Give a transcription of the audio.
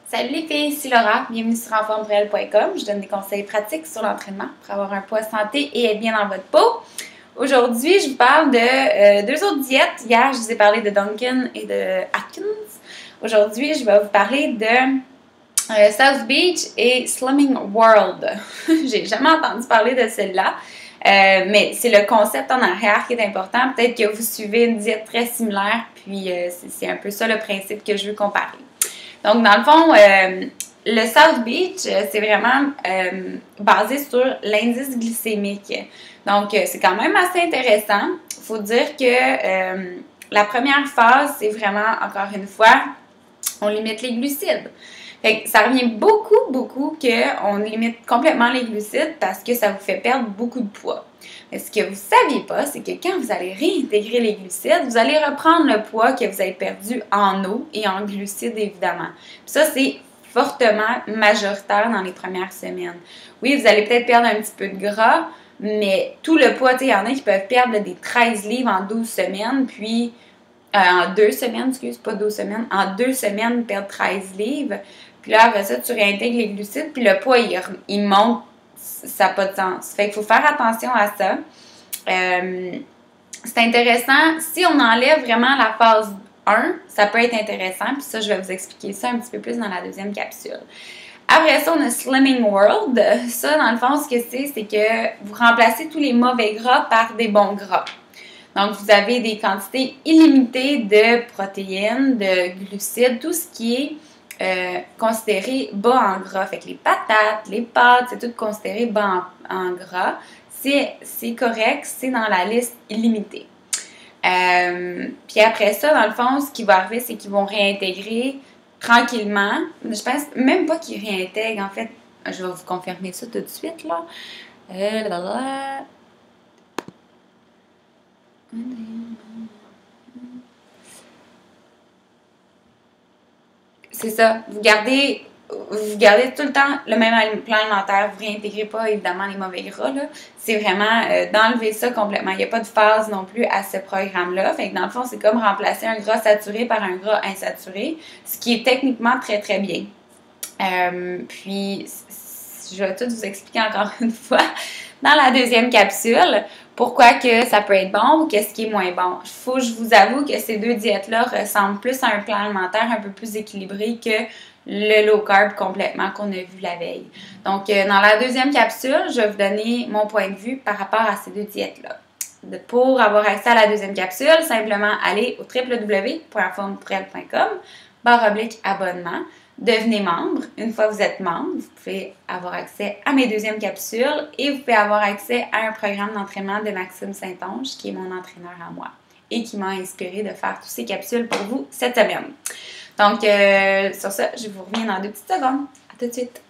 Salut les filles, ici Laura, bienvenue sur enformepourelle.com. Je donne des conseils pratiques sur l'entraînement pour avoir un poids santé et être bien dans votre peau. Aujourd'hui, je vous parle de deux autres diètes. Hier, je vous ai parlé de Dunkin et de Atkins. Aujourd'hui, je vais vous parler de South Beach et Slimming World. J'ai jamais entendu parler de celle-là. Mais c'est le concept en arrière qui est important. Peut-être que vous suivez une diète très similaire, puis c'est un peu ça le principe que je veux comparer. Donc, dans le fond, le South Beach, c'est vraiment basé sur l'indice glycémique. Donc, c'est quand même assez intéressant. Il faut dire que la première phase, c'est vraiment, encore une fois, on limite les glucides. Fait que ça revient beaucoup qu'on limite complètement les glucides parce que ça vous fait perdre beaucoup de poids. Mais ce que vous ne saviez pas, c'est que quand vous allez réintégrer les glucides, vous allez reprendre le poids que vous avez perdu en eau et en glucides, évidemment. Puis ça, c'est fortement majoritaire dans les premières semaines. Oui, vous allez peut-être perdre un petit peu de gras, mais tout le poids, il y en a qui peuvent perdre des 13 livres en 12 semaines, puis en 2 semaines, pas 12 semaines, en 2 semaines, perdre 13 livres. Puis là, après ça, tu réintègres les glucides, puis le poids, il monte, ça n'a pas de sens. Fait qu'il faut faire attention à ça. C'est intéressant, si on enlève vraiment la phase 1, ça peut être intéressant, puis ça, je vais vous expliquer ça un petit peu plus dans la deuxième capsule. Après ça, on a Slimming World. Ça, dans le fond, ce que c'est que vous remplacez tous les mauvais gras par des bons gras. Donc, vous avez des quantités illimitées de protéines, de glucides, tout ce qui est considéré bas en gras. Fait que les patates, les pâtes, c'est tout considéré bas en gras. C'est correct, c'est dans la liste illimitée. Puis après ça, dans le fond, ce qui va arriver, c'est qu'ils vont réintégrer tranquillement. Je pense même pas qu'ils réintègrent, en fait. Je vais vous confirmer ça tout de suite, là. C'est ça. Vous gardez tout le temps le même plan alimentaire. Vous ne réintégrez pas, évidemment, les mauvais gras. C'est vraiment d'enlever ça complètement. Il n'y a pas de phase non plus à ce programme-là. Fait que dans le fond, c'est comme remplacer un gras saturé par un gras insaturé, ce qui est techniquement très bien. Puis, je vais tout vous expliquer encore une fois dans la deuxième capsule pourquoi que ça peut être bon ou qu'est-ce qui est moins bon. Je vous avoue que ces deux diètes-là ressemblent plus à un plan alimentaire un peu plus équilibré que le low carb complètement qu'on a vu la veille. Donc, dans la deuxième capsule, je vais vous donner mon point de vue par rapport à ces deux diètes-là. Pour avoir accès à la deuxième capsule, simplement allez au www.enformepourelle.com/abonnement. Devenez membre. Une fois que vous êtes membre, vous pouvez avoir accès à mes deuxièmes capsules et vous pouvez avoir accès à un programme d'entraînement de Maxime Saint-Onge, qui est mon entraîneur à moi et qui m'a inspiré de faire toutes ces capsules pour vous cette semaine. Donc, sur ça, je vous reviens dans 2 petites secondes. À tout de suite!